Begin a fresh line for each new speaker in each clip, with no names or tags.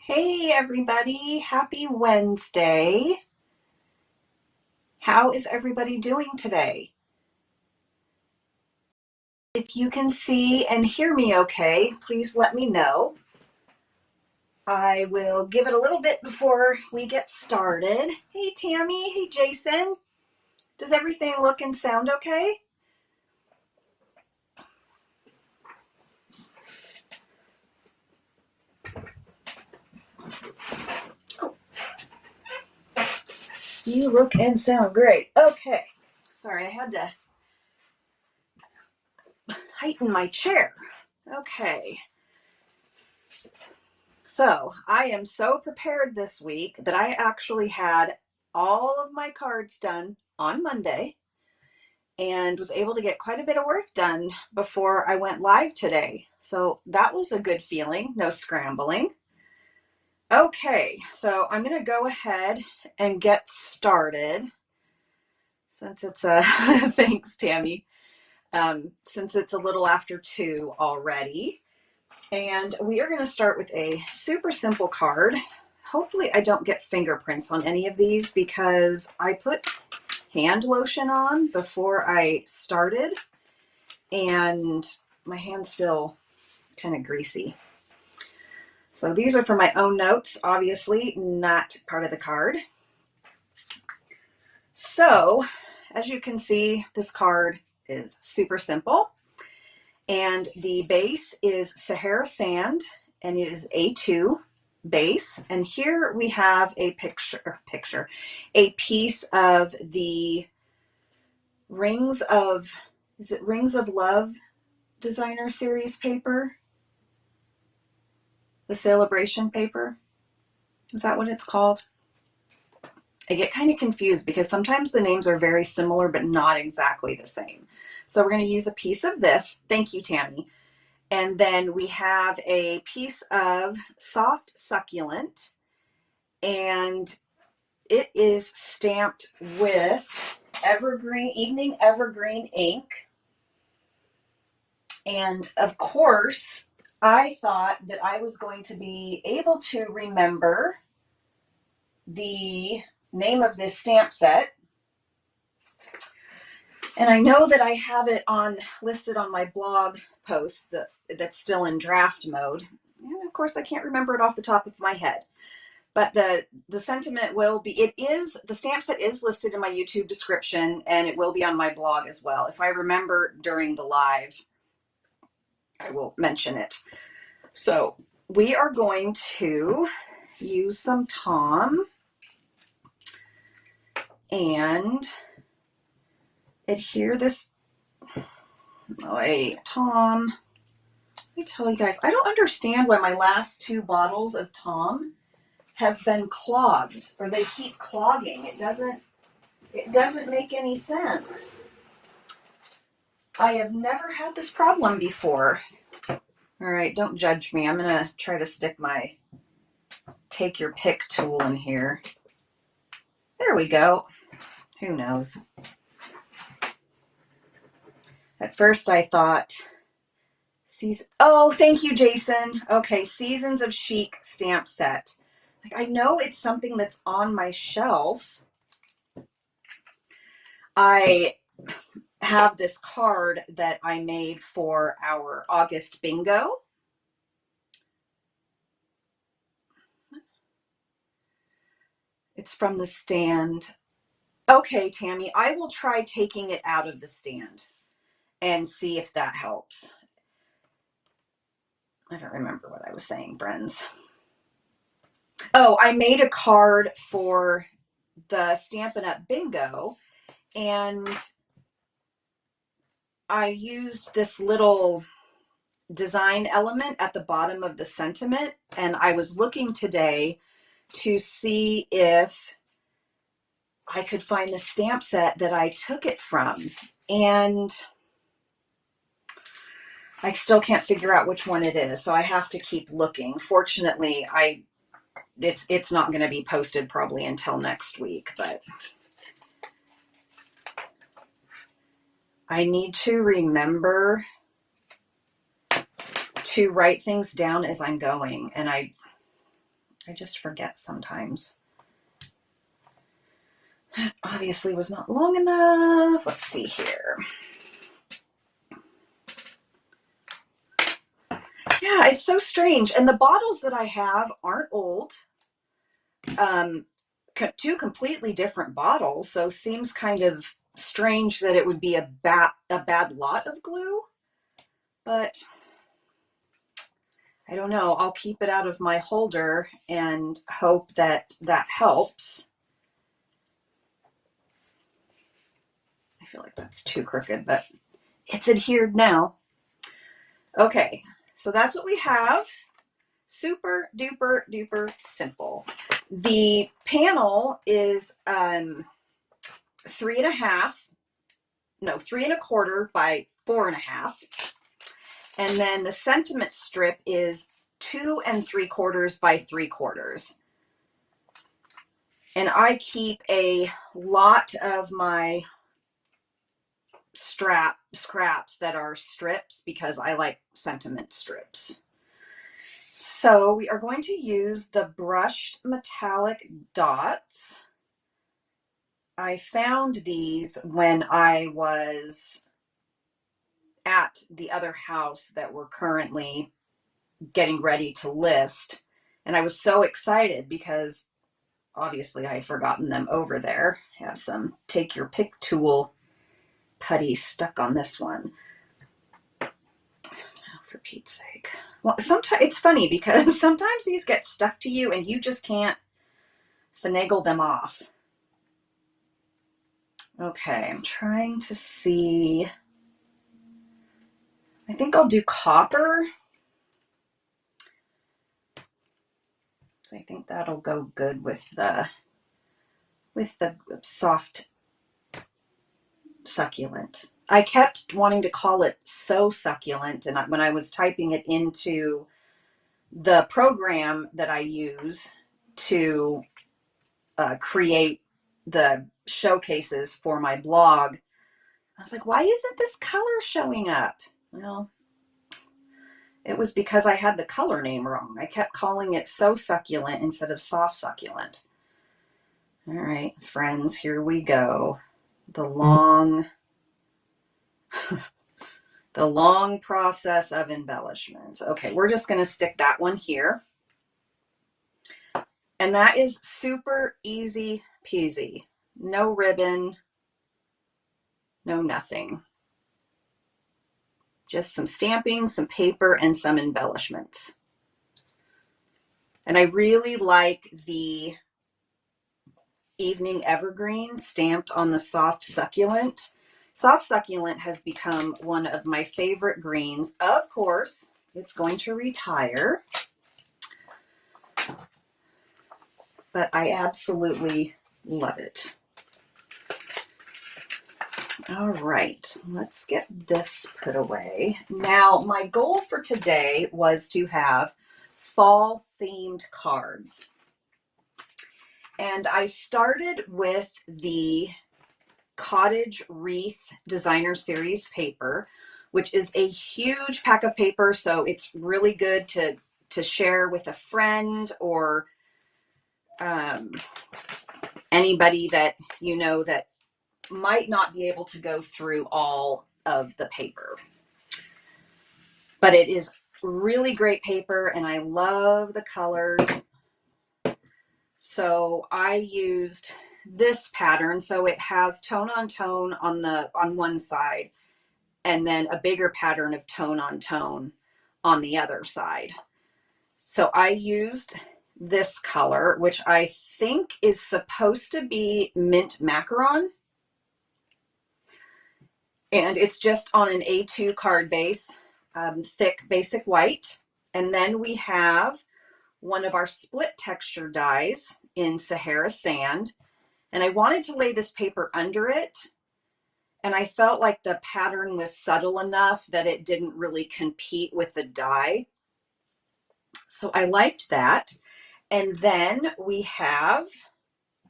Hey everybody, happy Wednesday. How is everybody doing today? If you can see and hear me okay, please let me know. I will give it a little bit before we get started. Hey Tammy, hey Jason. Does everything look and sound okay? Oh, you look and sound great. Okay. Sorry, I had to tighten my chair. Okay. So I am so prepared this week that I actually had all of my cards done on Monday and was able to get quite a bit of work done before I went live today. So that was a good feeling, no scrambling. Okay, so I'm going to go ahead and get started since it's a, thanks Tammy, since it's a little after 2 already. And we are going to start with a super simple card. Hopefully I don't get fingerprints on any of these because I put hand lotion on before I started and my hand's still kind of greasy. So these are for my own notes, obviously not part of the card. So as you can see, this card is super simple. And the base is Sahara Sand, and it is A2 base. And here we have a a piece of the Rings of, is it Rings of Love designer series paper? The celebration paper? Is that what it's called? I get kind of confused because sometimes the names are very similar, but not exactly the same. So we're going to use a piece of this. Thank you, Tammy. And then we have a piece of soft succulent, and it is stamped with evening evergreen ink. And of course, I thought that I was going to be able to remember the name of this stamp set. And I know that I have it listed on my blog post that's still in draft mode. And of course, I can't remember it off the top of my head. But the sentiment will be, the stamp set is listed in my YouTube description, and it will be on my blog as well. If I remember during the live, I will mention it. So we are going to use some Tom and adhere this. Oh, wait, Tom. Let me tell you guys, I don't understand why my last 2 bottles of Tom have been clogged, or they keep clogging. It doesn't make any sense. I have never had this problem before. All right, don't judge me. I'm gonna try to stick my take your pick tool in here. There we go. Who knows? At first I thought, oh, thank you, Jason. Okay, Seasons of Chic stamp set. Like, I know it's something that's on my shelf. I have this card that I made for our August bingo. It's from the stand. Okay, Tammy, I will try taking it out of the stand and see if that helps. I don't remember what I was saying, friends. Oh, I made a card for the Stampin' Up! Bingo, and I used this little design element at the bottom of the sentiment, and I was looking today to see if I could find the stamp set that I took it from, and I still can't figure out which one it is, so I have to keep looking. Fortunately, it's not going to be posted probably until next week, but I need to remember to write things down as I'm going, and I just forget sometimes. That obviously was not long enough. Let's see here. Yeah, it's so strange. And the bottles that I have aren't old. Two completely different bottles, so seems kind of strange that it would be a bad lot of glue. But I don't know. I'll keep it out of my holder and hope that that helps. I feel like that's too crooked, but it's adhered now. Okay, so that's what we have. Super duper duper simple. The panel is 3.25 by 4.5. And then the sentiment strip is 2 3/4 by 3/4. And I keep a lot of my scraps that are strips because I like sentiment strips. So we are going to use the brushed metallic dots. I found these when I was at the other house that we're currently getting ready to list. And I was so excited because obviously I had forgotten them over there. I have some take your pick tool putty stuck on this one. Oh, for Pete's sake. Well, sometimes it's funny because sometimes these get stuck to you and you just can't finagle them off. Okay, I'm trying to see. I think I'll do copper. I think that'll go good with the soft succulent. I kept wanting to call it so succulent, and when I was typing it into the program that I use to create the showcases for my blog, I was like, why isn't this color showing up? Well, it was because I had the color name wrong. I kept calling it so succulent instead of soft succulent. All right, friends, here we go. The long process of embellishments. Okay, we're just going to stick that one here. And that is super easy peasy. No ribbon, no nothing. Just some stamping, some paper, and some embellishments. And I really like the evening evergreen stamped on the soft succulent. Soft succulent has become one of my favorite greens. Of course, it's going to retire, but I absolutely love it. All right, let's get this put away. Now, my goal for today was to have fall themed cards. And I started with the Cottage Wreath Designer Series paper, which is a huge pack of paper. So it's really good to share with a friend or anybody that you know that might not be able to go through all of the paper. But it is really great paper and I love the colors. So I used this pattern. So it has tone on tone on one side and then a bigger pattern of tone on tone on the other side. So I used this color, which I think is supposed to be mint macaron. And it's just on an A2 card base, thick basic white. And then we have one of our split texture dies in Sahara Sand. And I wanted to lay this paper under it. And I felt like the pattern was subtle enough that it didn't really compete with the die. So I liked that. And then we have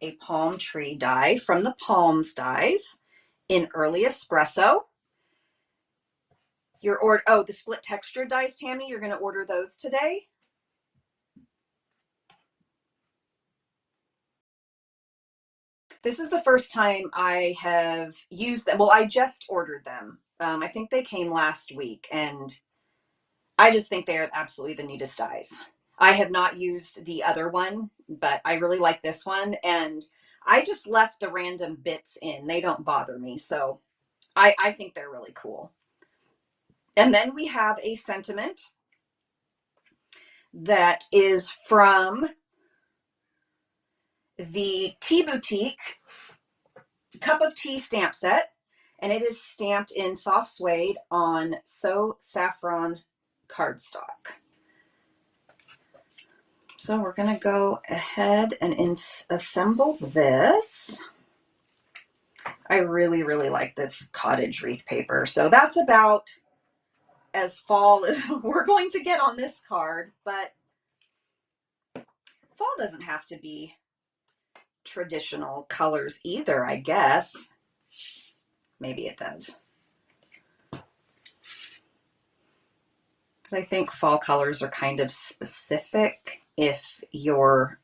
a palm tree die from the Palms dies in Early Espresso. The split texture dies, Tammy, you're going to order those today? This is the first time I have used them. Well, I just ordered them. I think they came last week, and I just think they are absolutely the neatest dies. I have not used the other one, but I really like this one, and I just left the random bits in. They don't bother me, so I think they're really cool. And then we have a sentiment that is from the Tea Boutique Cup of Tea stamp set, and it is stamped in soft suede on So Saffron cardstock. So we're going to go ahead and assemble this. I really, really like this cottage wreath paper. So that's about as fall as we're going to get on this card, but fall doesn't have to be traditional colors either, I guess. Maybe it does. Because I think fall colors are kind of specific if you're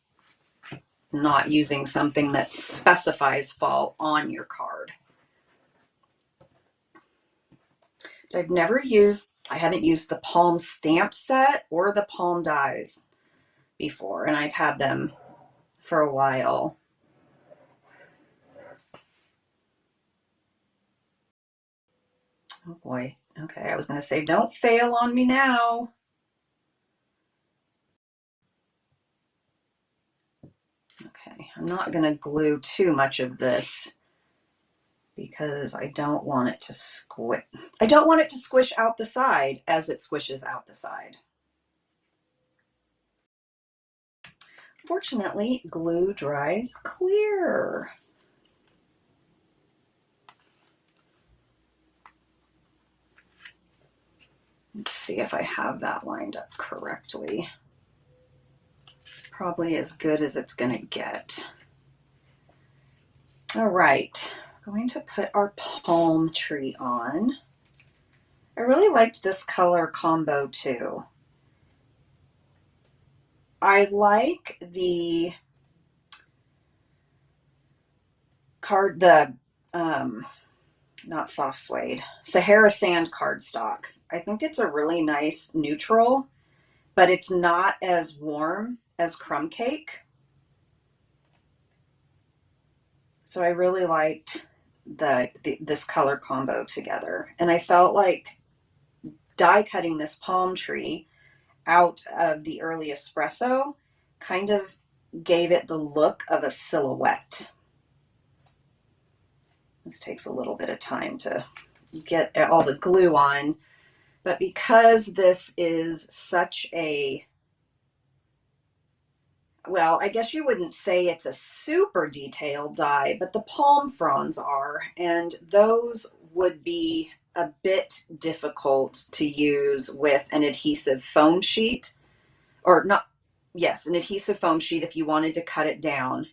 not using something that specifies fall on your card. I haven't used the palm stamp set or the palm dies before, and I've had them for a while. Oh boy. Okay, I was going to say, don't fail on me now. Okay, I'm not going to glue too much of this because I don't want it to squish. I don't want it to squish out the side as it squishes out the side. Fortunately, glue dries clear. Let's see if I have that lined up correctly. Probably as good as it's going to get. All right, going to put our palm tree on. I really liked this color combo too. I like the not soft suede, Sahara Sand cardstock. I think it's a really nice neutral, but it's not as warm as crumb cake. So I really liked this color combo together. And I felt like die cutting this palm tree out of the early espresso kind of gave it the look of a silhouette. This takes a little bit of time to get all the glue on, but because this is such a, well, I guess you wouldn't say it's a super detailed die, but the palm fronds are, and those would be a bit difficult to use with an adhesive foam sheet, or not, yes, an adhesive foam sheet if you wanted to cut it down.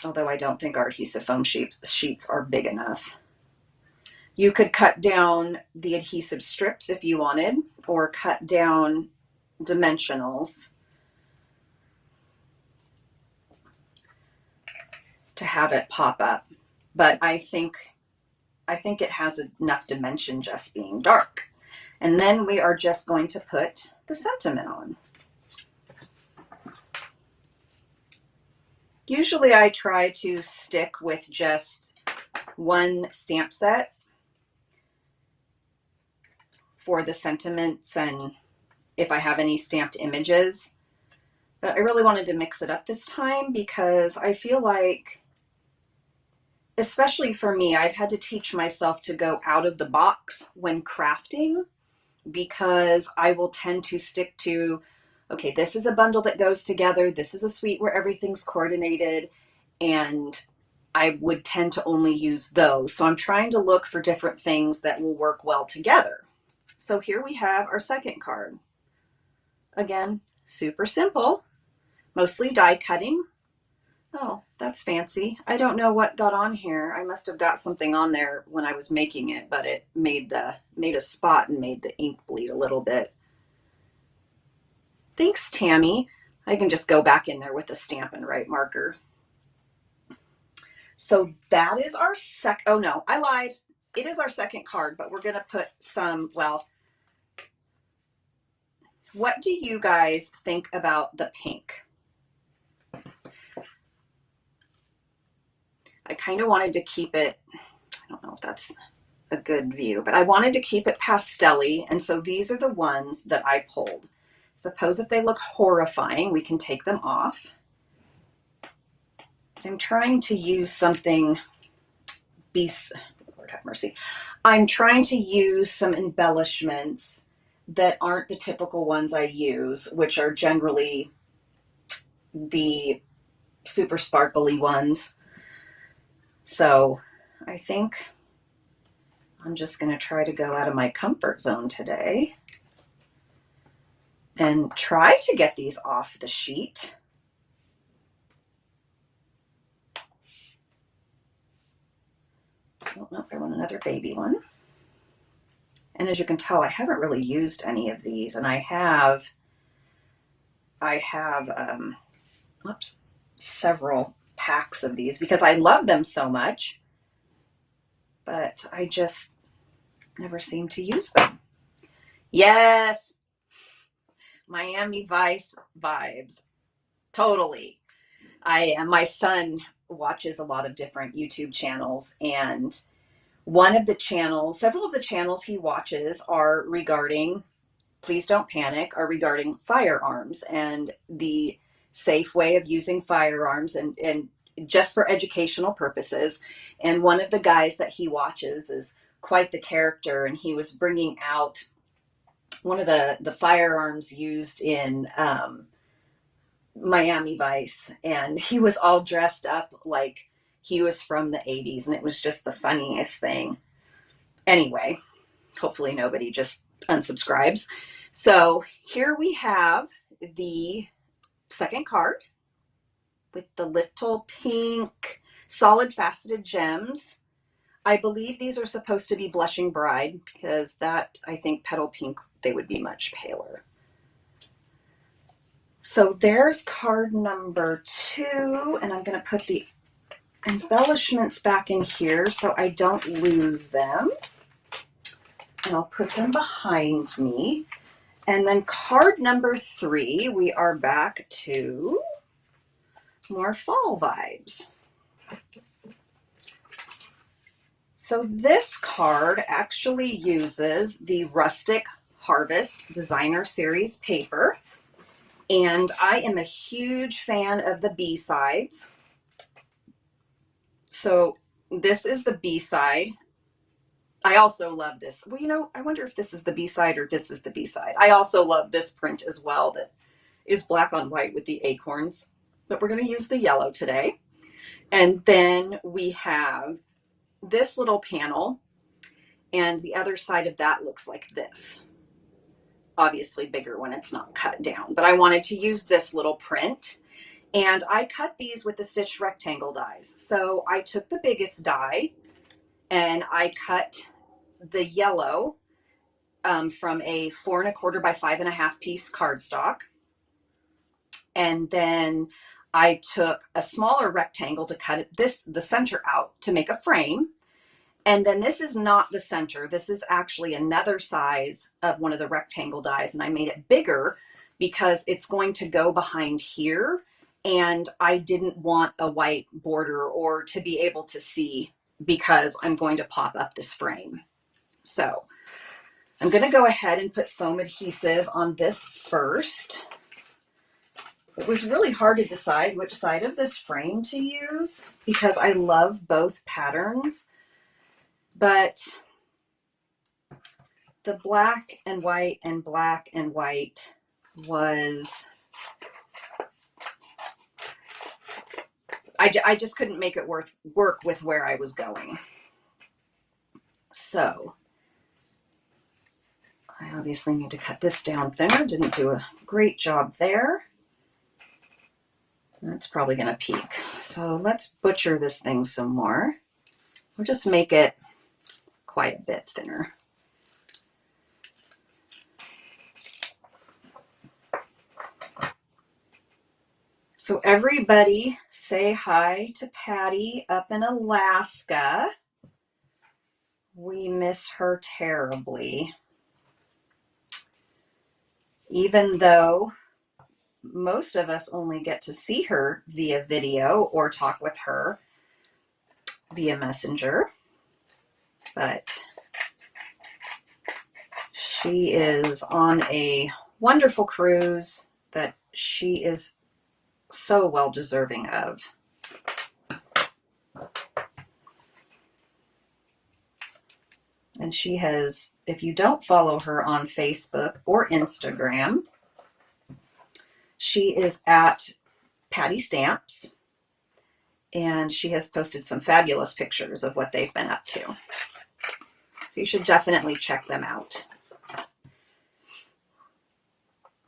Although I don't think our adhesive foam sheets are big enough. You could cut down the adhesive strips if you wanted, or cut down dimensionals to have it pop up. But I think it has enough dimension just being dark. And then we are just going to put the sentiment on. Usually I try to stick with just one stamp set for the sentiments and if I have any stamped images. But I really wanted to mix it up this time because I feel like, especially for me, I've had to teach myself to go out of the box when crafting because I will tend to stick to, okay, this is a bundle that goes together. This is a suite where everything's coordinated, and I would tend to only use those. So I'm trying to look for different things that will work well together. So here we have our second card. Again, super simple, mostly die cutting. Oh, that's fancy. I don't know what got on here. I must have got something on there when I was making it, but it made a spot and made the ink bleed a little bit. Thanks, Tammy. I can just go back in there with the Stampin' Right marker. So that is our oh no, I lied. It is our second card, but we're going to put some, well, what do you guys think about the pink? I kind of wanted to keep it, I don't know if that's a good view, but I wanted to keep it pastel-y, and so these are the ones that I pulled. Suppose if they look horrifying, we can take them off. I'm trying to use something, Lord have mercy. I'm trying to use some embellishments that aren't the typical ones I use, which are generally the super sparkly ones. So I think I'm just going to try to go out of my comfort zone today and try to get these off the sheet. Oh, no, there went another baby one. And as you can tell, I haven't really used any of these, and I have several packs of these because I love them so much, but I just never seem to use them. Yes, Miami Vice vibes, totally. My son watches a lot of different YouTube channels, and several of the channels he watches are regarding, please don't panic, are regarding firearms and the safe way of using firearms and just for educational purposes. And one of the guys that he watches is quite the character, and he was bringing out one of the firearms used in Miami Vice, and he was all dressed up like he was from the 80s, and it was just the funniest thing. Anyway, hopefully nobody just unsubscribes. So here we have the second card with the little pink solid faceted gems. I believe these are supposed to be Blushing Bride, because that, I think Petal Pink, they would be much paler. So there's card number 2, and I'm going to put the embellishments back in here so I don't lose them. And I'll put them behind me. And then card number 3, we are back to more fall vibes. So this card actually uses the Rustic Harvest Designer Series paper. And I am a huge fan of the B-sides. So this is the B-side. I also love this. Well, you know, I wonder if this is the B-side or this is the B-side. I also love this print as well that is black on white with the acorns. But we're going to use the yellow today. And then we have this little panel, and the other side of that looks like this. Obviously bigger when it's not cut down, but I wanted to use this little print, and I cut these with the stitched rectangle dies. So I took the biggest die and I cut the yellow from a 4 1/4 by 5 1/2 piece cardstock. And then I took a smaller rectangle to cut the center out to make a frame. And then this is not the center. This is actually another size of one of the rectangle dies, and I made it bigger because it's going to go behind here, and I didn't want a white border or to be able to see because I'm going to pop up this frame. So I'm going to go ahead and put foam adhesive on this first. It was really hard to decide which side of this frame to use because I love both patterns. But the black and white and black and white was, I just couldn't make it work with where I was going. So I obviously need to cut this down thinner. Didn't do a great job there. That's probably going to peak. So let's butcher this thing some more. We'll just make it quite a bit thinner. So everybody say say hi to Patty up in Alaska. We miss her terribly. Even though most of us only get to see her via video or talk with her via Messenger. But she is on a wonderful cruise that she is so well deserving of. And she has, if you don't follow her on Facebook or Instagram, she is at Patty Stamps, and she has posted some fabulous pictures of what they've been up to. So you should definitely check them out.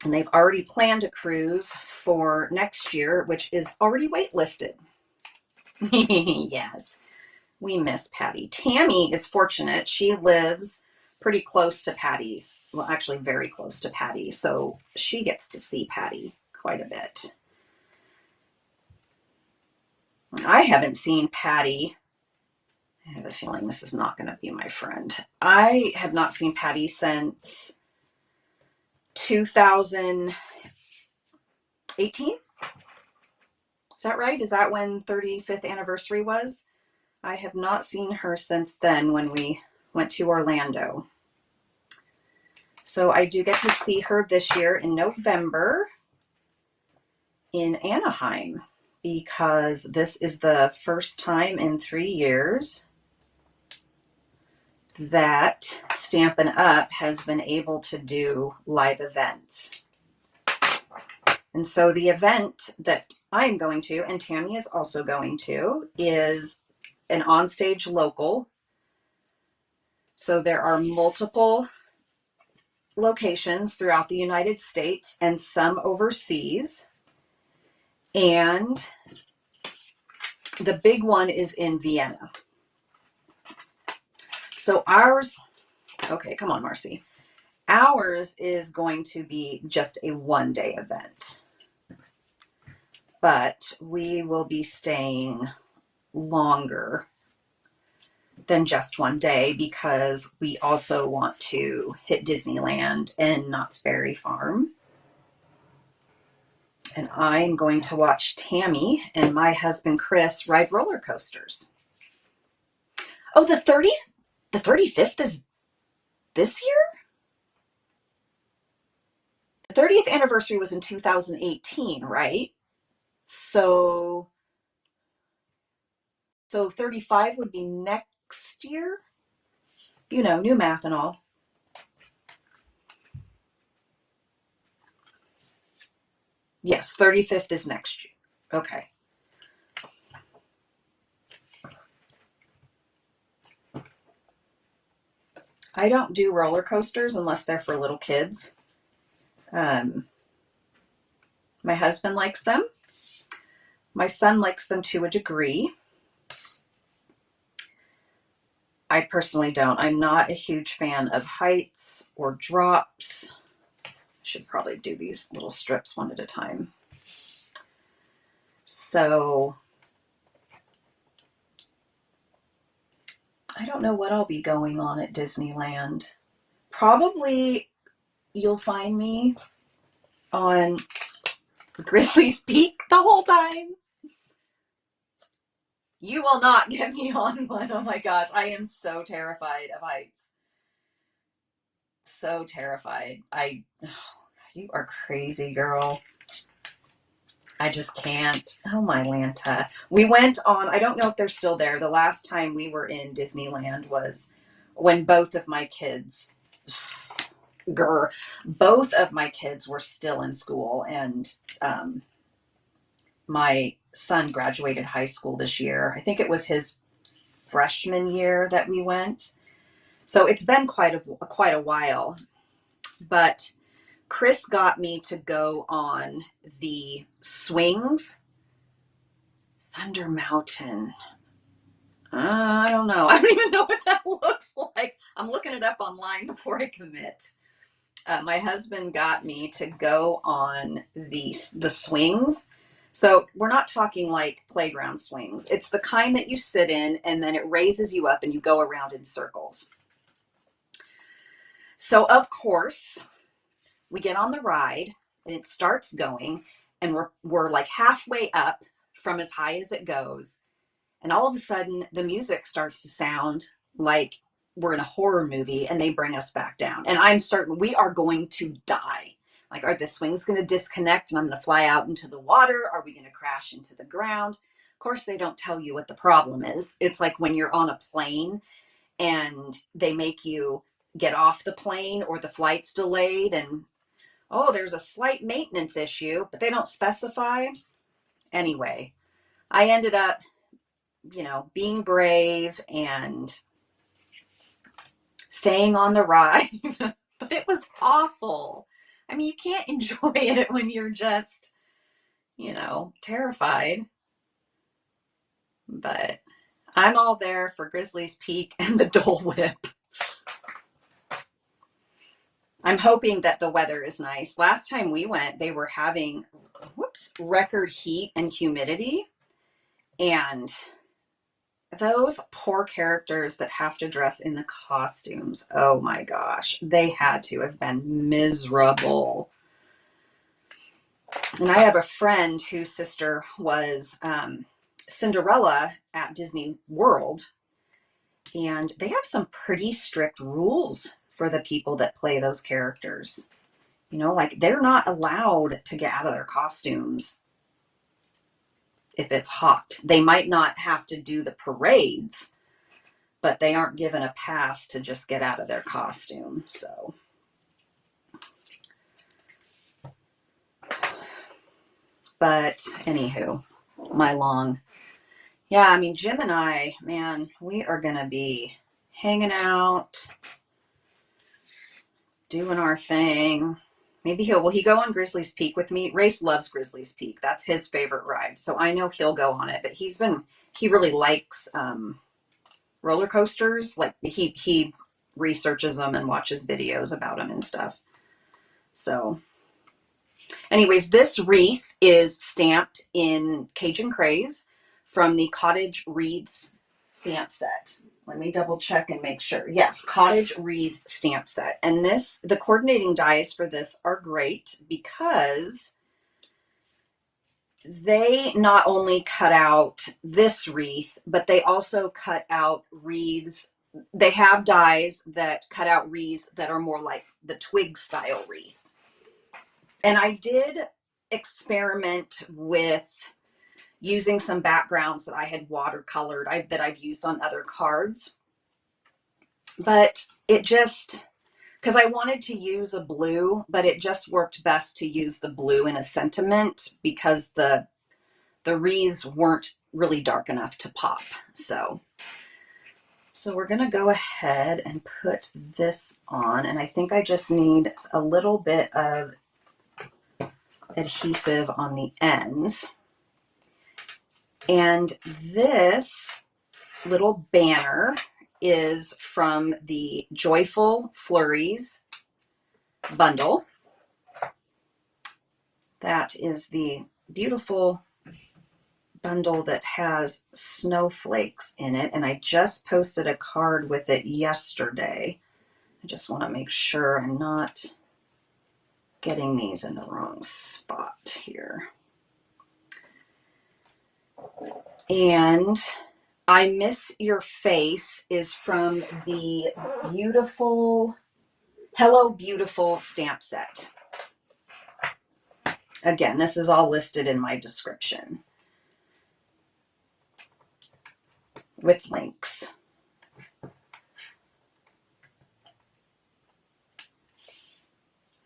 And they've already planned a cruise for next year, which is already waitlisted. Yes, we miss Patty. Tammy is fortunate. She lives pretty close to Patty. Well, actually very close to Patty. So she gets to see Patty quite a bit. I haven't seen Patty. I have a feeling this is not going to be my friend. I have not seen Patty since 2018. Is that right? Is that when 35th anniversary was? I have not seen her since then when we went to Orlando. So I do get to see her this year in November in Anaheim, because this is the first time in 3 years that Stampin' Up! Has been able to do live events. And so the event that I'm going to, and Tammy is also going to, is an onstage local. So there are multiple locations throughout the United States and some overseas. And the big one is in Vienna. So ours, okay, come on, Marcee. Ours is going to be just a one-day event. But we will be staying longer than just one day because we also want to hit Disneyland and Knott's Berry Farm. And I'm going to watch Tammy and my husband Chris ride roller coasters. Oh, the 35th is this year? The 30th anniversary was in 2018, right? So 35 would be next year? You know, new math and all. Yes, 35th is next year. Okay. I don't do roller coasters unless they're for little kids. My husband likes them. My son likes them to a degree. I personally don't. I'm not a huge fan of heights or drops. Should probably do these little strips one at a time. So I don't know what I'll be going on at Disneyland. Probably you'll find me on Grizzly's Peak the whole time. You will not get me on one. Oh my gosh, I am so terrified of heights. So terrified. You are crazy, girl. I just can't. Oh my Lanta. We went on, I don't know if they're still there. The last time we were in Disneyland was when both of my kids were still in school, and my son graduated high school this year. I think it was his freshman year that we went. So it's been quite a while. But Chris got me to go on the swings. Thunder Mountain. I don't know. I don't even know what that looks like. I'm looking it up online before I commit. My husband got me to go on the swings. So we're not talking like playground swings. It's the kind that you sit in and then it raises you up and you go around in circles. So of course, we get on the ride and it starts going and we're like halfway up from as high as it goes. And all of a sudden the music starts to sound like we're in a horror movie and they bring us back down. And I'm certain we are going to die. Like, are the swings going to disconnect and I'm going to fly out into the water? Are we going to crash into the ground? Of course, they don't tell you what the problem is. It's like when you're on a plane and they make you get off the plane or the flight's delayed and, oh, there's a slight maintenance issue, but they don't specify. Anyway, I ended up, being brave and staying on the ride, but it was awful. I mean, you can't enjoy it when you're just, terrified. But I'm all there for Grizzly's Peak and the Dole Whip. I'm hoping that the weather is nice. Last time we went, they were having, record heat and humidity. And those poor characters that have to dress in the costumes, oh my gosh, they had to have been miserable. And I have a friend whose sister was Cinderella at Disney World, and they have some pretty strict rules for the people that play those characters. Like they're not allowed to get out of their costumes if it's hot. They might not have to do the parades, but they aren't given a pass to just get out of their costume. So, but anywho, Jim and I, man, we are going to be hanging out, doing our thing. Maybe will he go on Grizzly's Peak with me? Race loves Grizzly's Peak. That's his favorite ride. So I know he'll go on it, but he really likes roller coasters. Like he researches them and watches videos about them and stuff. So anyways, this wreath is stamped in Cajun Craze from the Cottage Wreaths stamp set. Let me double check and make sure. Yes, Cottage Wreaths stamp set. And the coordinating dies for this are great because they not only cut out this wreath, but they also cut out wreaths. They have dies that cut out wreaths that are more like the twig style wreath. And I did experiment with using some backgrounds that I had watercolored that I've used on other cards. But it just, because I wanted to use a blue, but it just worked best to use the blue in a sentiment because the wreaths weren't really dark enough to pop. So we're going to go ahead and put this on. And I think I just need a little bit of adhesive on the ends. And this little banner is from the Joyful Flurries bundle. That is the beautiful bundle that has snowflakes in it. And I just posted a card with it yesterday. I just want to make sure I'm not getting these in the wrong spot here. And I Miss Your Face is from the beautiful Hello Beautiful stamp set. Again, this is all listed in my description with links.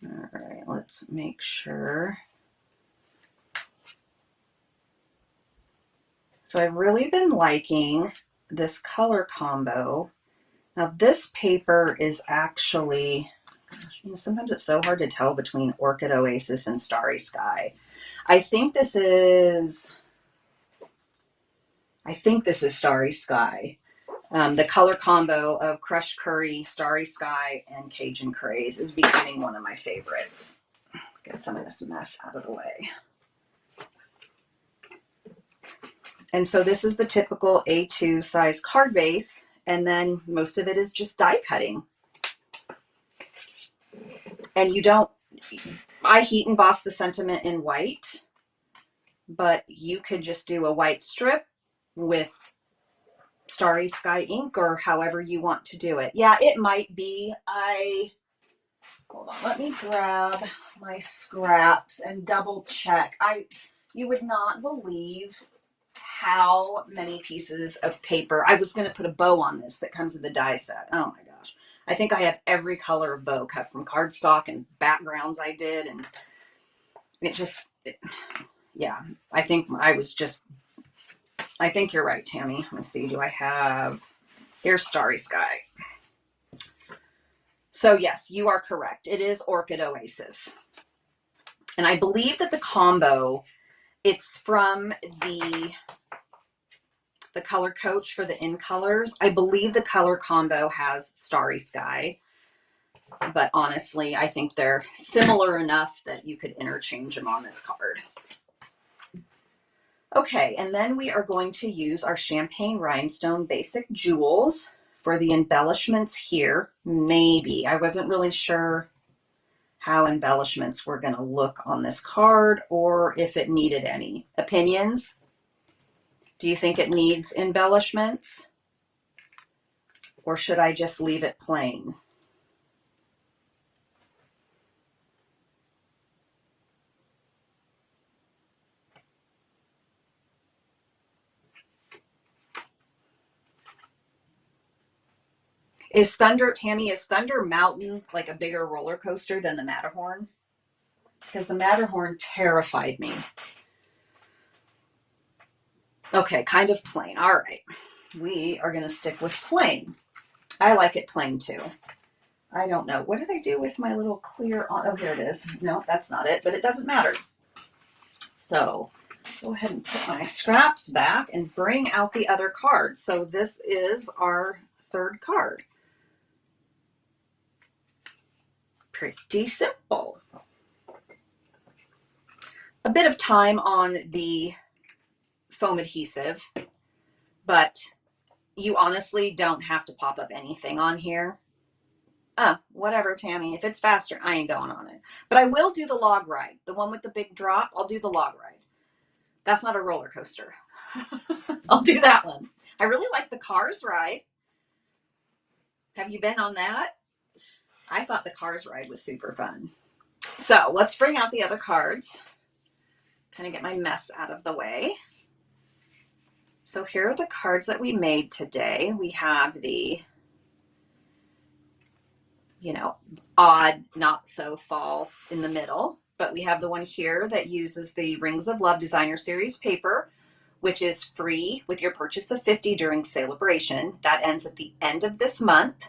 All right, let's make sure. So I've really been liking this color combo. Now this paper is actually, sometimes it's so hard to tell between Orchid Oasis and Starry Sky. I think this is Starry Sky. The color combo of Crushed Curry, Starry Sky, and Cajun Craze is becoming one of my favorites. Get some of this mess out of the way. And so this is the typical A2 size card base, and then most of it is just die cutting. And you don't, I heat emboss the sentiment in white, but you could just do a white strip with Starry Sky ink or however you want to do it. Yeah, it might be. Hold on, let me grab my scraps and double check. You would not believe how many pieces of paper. I was going to put a bow on this that comes in the die set. Oh my gosh. I think I have every color of bow cut from cardstock and backgrounds I did. And yeah, I think you're right, Tammy. Let's see. Here's Starry Sky. So yes, you are correct. It is Orchid Oasis. And I believe that the combo, it's from the color coach for the in colors. I believe the color combo has Starry Sky, but honestly, I think they're similar enough that you could interchange them on this card. Okay, and then we are going to use our Champagne Rhinestone Basic Jewels for the embellishments here. Maybe. I wasn't really sure how embellishments were going to look on this card or if it needed any. Opinions? Do you think it needs embellishments? Or should I just leave it plain? Tammy, is Thunder Mountain like a bigger roller coaster than the Matterhorn? Because the Matterhorn terrified me. Okay, kind of plain. All right. We are going to stick with plain. I like it plain too. I don't know. What did I do with my little clear on? Oh, here it is. No, that's not it, but it doesn't matter. So go ahead and put my scraps back and bring out the other card. So this is our third card. Pretty simple. A bit of time on the foam adhesive, but you honestly don't have to pop up anything on here. Whatever, Tammy. If it's faster, I ain't going on it. But I will do the log ride. The one with the big drop, I'll do the log ride. That's not a roller coaster. I'll do that one. I really like the Cars ride. Have you been on that? I thought the Cars ride was super fun. So let's bring out the other cards. Kind of get my mess out of the way. So here are the cards that we made today. We have the, odd, not so fall in the middle, but we have the one here that uses the Rings of Love Designer Series paper, which is free with your purchase of 50 during celebration. That ends at the end of this month.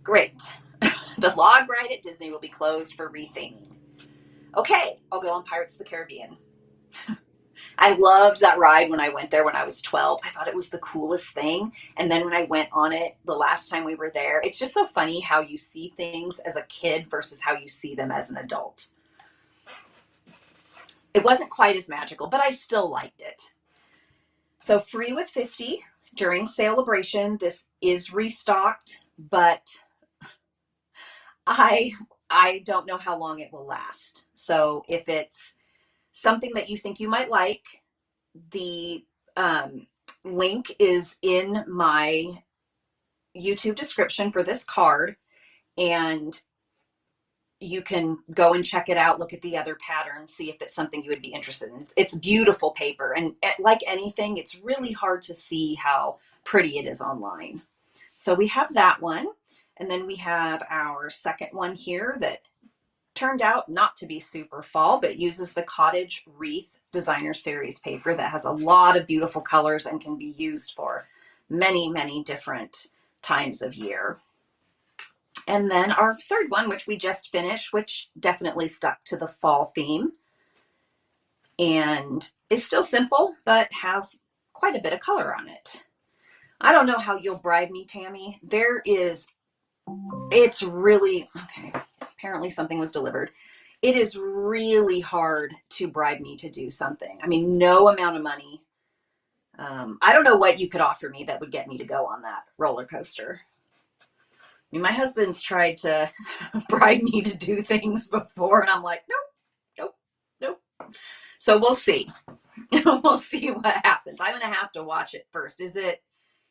Great. The log ride at Disney will be closed for retheming. Okay, I'll go on Pirates of the Caribbean. I loved that ride when I went there when I was 12. I thought it was the coolest thing. And then when I went on it the last time we were there, it's just so funny how you see things as a kid versus how you see them as an adult. It wasn't quite as magical, but I still liked it. So free with 50 during celebration. This is restocked, but I don't know how long it will last. So if it's something that you think you might like, the link is in my YouTube description for this card, and you can go and check it out, look at the other patterns, see if it's something you would be interested in. It's beautiful paper, and like anything, it's really hard to see how pretty it is online. So we have that one, and then we have our second one here that turned out not to be super fall, but uses the Cottage Wreath Designer Series paper that has a lot of beautiful colors and can be used for many, many different times of year. And then our third one, which we just finished, which definitely stuck to the fall theme and is still simple, but has quite a bit of color on it. I don't know how you'll bribe me, Tammy. It's really, okay, apparently something was delivered. it is really hard to bribe me to do something. I mean, no amount of money. I don't know what you could offer me that would get me to go on that roller coaster. I mean, my husband's tried to bribe me to do things before, and I'm like, nope, nope, nope. So we'll see. We'll see what happens. I'm going to have to watch it first.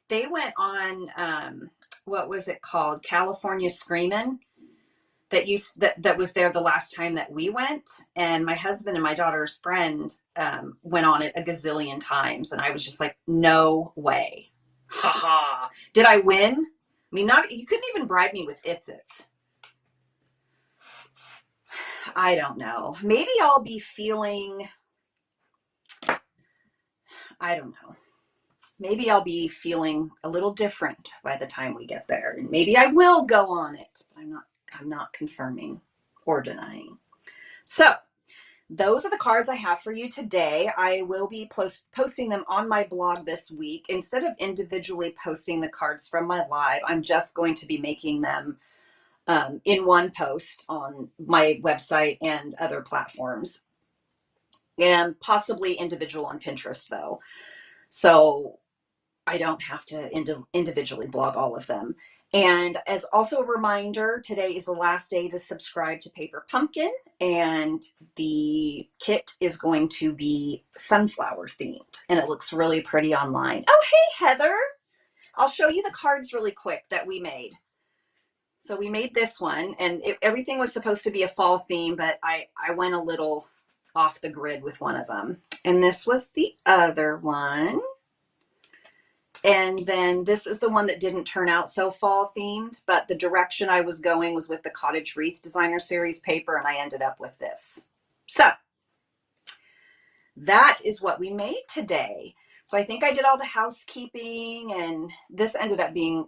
They went on, what was it called? California Screamin'. That was there the last time that we went, and my husband and my daughter's friend went on it a gazillion times, and I was just like, no way. Ha ha. Did I win? I mean, you couldn't even bribe me with It's. I don't know. Maybe I'll be feeling, I don't know. Maybe I'll be feeling a little different by the time we get there, and maybe I will go on it, but I'm not confirming or denying. So those are the cards I have for you today. I will be posting them on my blog this week. Instead of individually posting the cards from my live, I'm just going to be making them in one post on my website and other platforms, and possibly individual on Pinterest though. So I don't have to individually blog all of them. And as also a reminder, today is the last day to subscribe to Paper Pumpkin, and the kit is going to be sunflower themed, and it looks really pretty online. Oh, hey, Heather. I'll show you the cards really quick that we made. So we made this one, and everything was supposed to be a fall theme, but I went a little off the grid with one of them. And this was the other one. And then this is the one that didn't turn out so fall themed, but the direction I was going was with the Cottage Wreath Designer Series paper, and I ended up with this. So that is what we made today. So I think I did all the housekeeping, and this ended up being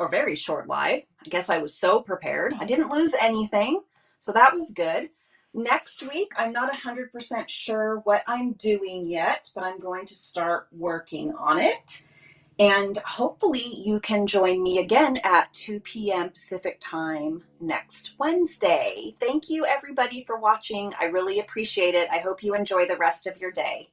a very short live. I guess I was so prepared. I didn't lose anything, so that was good. Next week, I'm not 100% sure what I'm doing yet, but I'm going to start working on it. And hopefully you can join me again at 2 p.m. Pacific time next Wednesday. Thank you everybody for watching. I really appreciate it. I hope you enjoy the rest of your day.